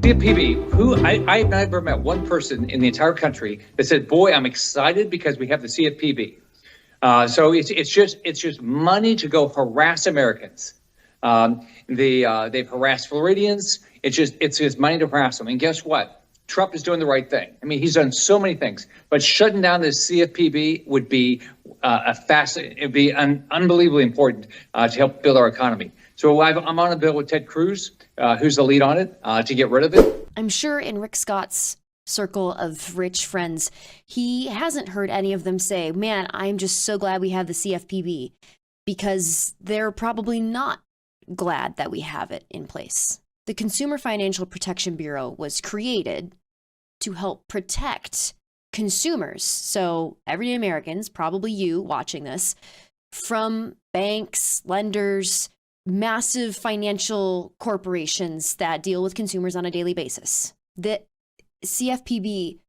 CFPB, who I've never met one person in the entire country that said, boy, I'm excited because we have the CFPB. So it's just money to go harass Americans. They've harassed Floridians. It's just money to harass them. And guess what? Trump is doing the right thing. I mean, he's done so many things, but shutting down the CFPB would be it'd be unbelievably important to help build our economy. So I'm on a bill with Ted Cruz, who's the lead on it, to get rid of it. I'm sure in Rick Scott's circle of rich friends, he hasn't heard any of them say, man, I'm just so glad we have the CFPB, because they're probably not glad that we have it in place. The Consumer Financial Protection Bureau was created to help protect consumers, so everyday Americans, probably you watching this, from banks, lenders, massive financial corporations that deal with consumers on a daily basis. The CFPB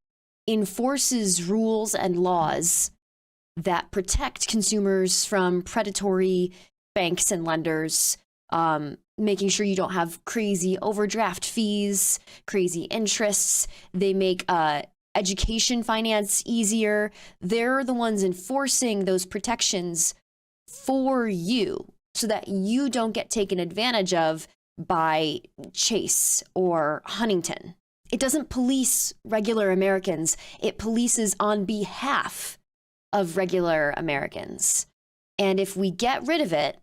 enforces rules and laws that protect consumers from predatory banks and lenders, making sure you don't have crazy overdraft fees, crazy interests. They make education finance easier. They're the ones enforcing those protections for you so that you don't get taken advantage of by Chase or Huntington. It doesn't police regular Americans. It polices on behalf of regular Americans. And if we get rid of it,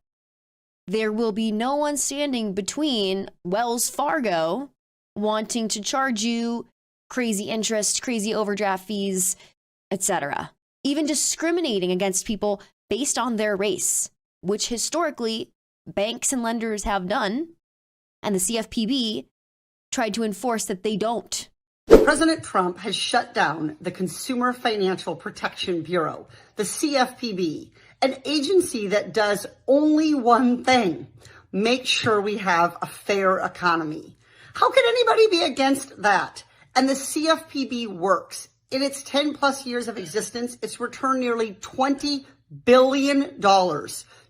there will be no one standing between Wells Fargo wanting to charge you crazy interest, crazy overdraft fees, etc. Even discriminating against people based on their race, which historically banks and lenders have done, and the CFPB tried to enforce that they don't. President Trump has shut down the Consumer Financial Protection Bureau, the CFPB, an agency that does only one thing: make sure we have a fair economy. How could anybody be against that? And the CFPB works. In its 10 plus years of existence, it's returned nearly $20 billion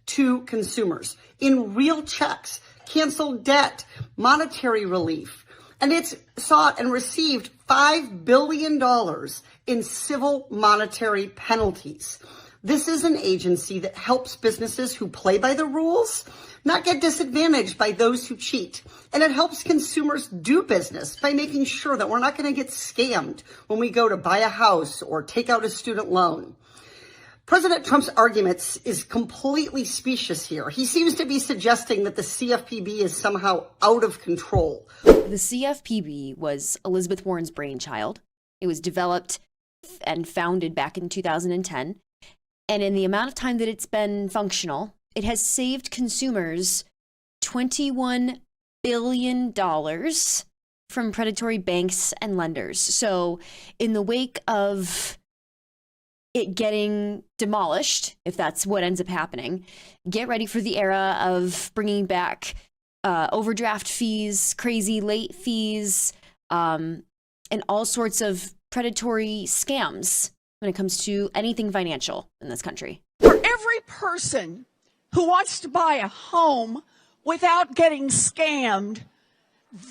to consumers in real checks, canceled debt, monetary relief. And it's sought and received $5 billion in civil monetary penalties. This is an agency that helps businesses who play by the rules not get disadvantaged by those who cheat. And it helps consumers do business by making sure that we're not going to get scammed when we go to buy a house or take out a student loan. President Trump's arguments is completely specious here. He seems to be suggesting that the CFPB is somehow out of control. The CFPB was Elizabeth Warren's brainchild. It was developed and founded back in 2010. And in the amount of time that it's been functional, it has saved consumers $21 billion from predatory banks and lenders. So in the wake of it getting demolished, if that's what ends up happening, get ready for the era of bringing back overdraft fees, crazy late fees, and all sorts of predatory scams when it comes to anything financial in this country. For every person who wants to buy a home without getting scammed,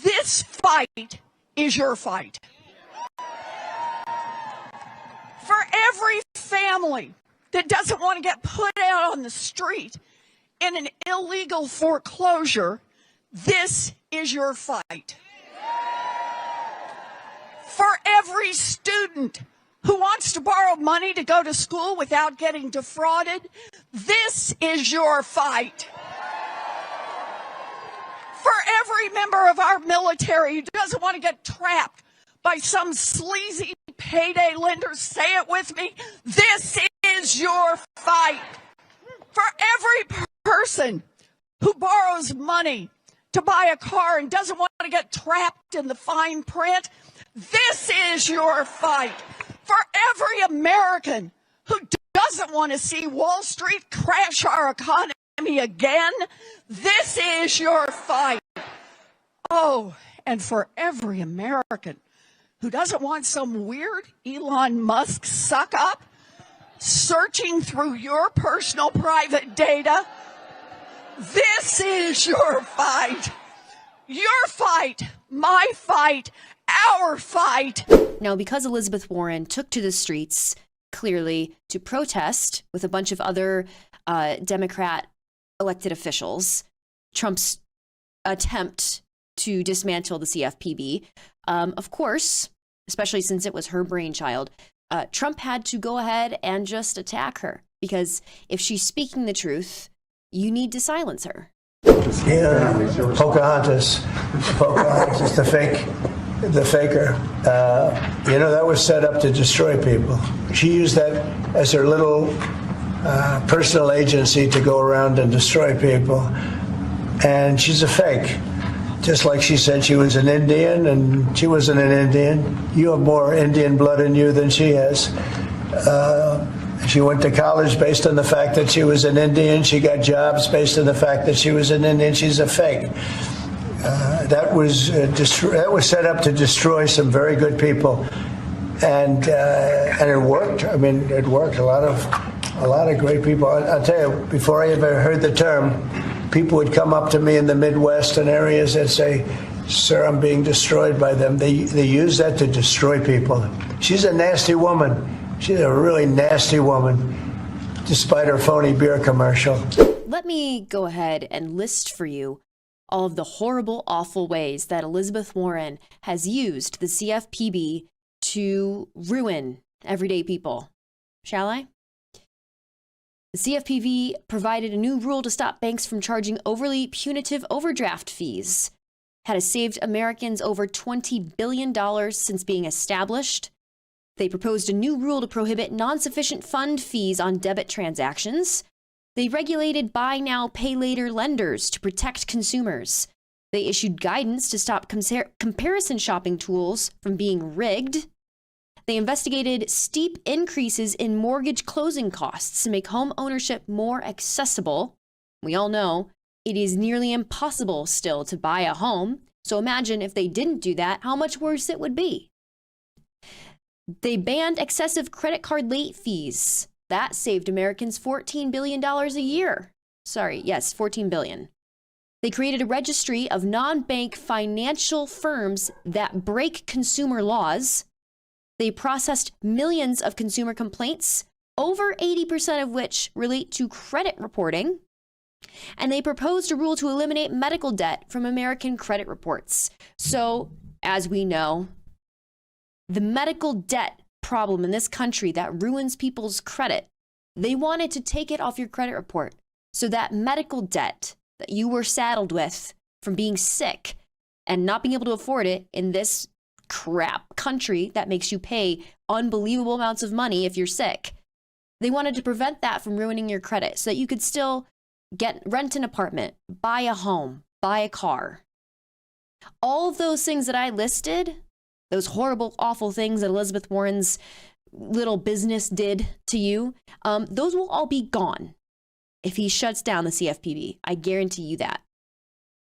this fight is your fight. For every family that doesn't want to get put out on the street in an illegal foreclosure, this is your fight. For every student who wants to borrow money to go to school without getting defrauded, this is your fight. For every member of our military who doesn't want to get trapped by some sleazy payday lender, say it with me, this is your fight. For every person who borrows money to buy a car and doesn't want to get trapped in the fine print, this is your fight. For every American who doesn't want to see Wall Street crash our economy again, this is your fight. Oh, and for every American who doesn't want some weird Elon Musk suck up searching through your personal private data, this is your fight. Your fight, my fight, our fight. Now, because Elizabeth Warren took to the streets, clearly, to protest with a bunch of other Democrat elected officials, Trump's attempt to dismantle the CFPB, of course, especially since it was her brainchild, Trump had to go ahead and just attack her, because if she's speaking the truth, you need to silence her. Yeah, Pocahontas, the faker. That was set up to destroy people. She used that as her little personal agency to go around and destroy people. And she's a fake. Just like she said she was an Indian, and she wasn't an Indian. You have more Indian blood in you than she has. She went to college based on the fact that she was an Indian. She got jobs based on the fact that she was an Indian. She's a fake. That was set up to destroy some very good people, and it worked. I mean, it worked. A lot of great people. I'll tell you, before I ever heard the term, people would come up to me in the Midwest and areas and say, "Sir, I'm being destroyed by them." They use that to destroy people. She's a nasty woman. She's a really nasty woman, despite her phony beer commercial. Let me go ahead and list for you all of the horrible, awful ways that Elizabeth Warren has used the CFPB to ruin everyday people. Shall I? The CFPB provided a new rule to stop banks from charging overly punitive overdraft fees. Has saved Americans over $20 billion since being established. They proposed a new rule to prohibit non-sufficient fund fees on debit transactions. They regulated buy now, pay later lenders to protect consumers. They issued guidance to stop comparison shopping tools from being rigged. They investigated steep increases in mortgage closing costs to make home ownership more accessible. We all know it is nearly impossible still to buy a home. So imagine if they didn't do that, how much worse it would be. They banned excessive credit card late fees. That saved Americans $14 billion a year. $14 billion. They created a registry of non-bank financial firms that break consumer laws. They processed millions of consumer complaints, over 80% of which relate to credit reporting. And they proposed a rule to eliminate medical debt from American credit reports. So, as we know, the medical debt problem in this country that ruins people's credit, they wanted to take it off your credit report. So that medical debt that you were saddled with from being sick and not being able to afford it in this crap country that makes you pay unbelievable amounts of money if you're sick, they wanted to prevent that from ruining your credit so that you could still rent an apartment, buy a home, buy a car. All of those things that I listed, those horrible, awful things that Elizabeth Warren's little business did to you, those will all be gone if he shuts down the CFPB. I guarantee you that.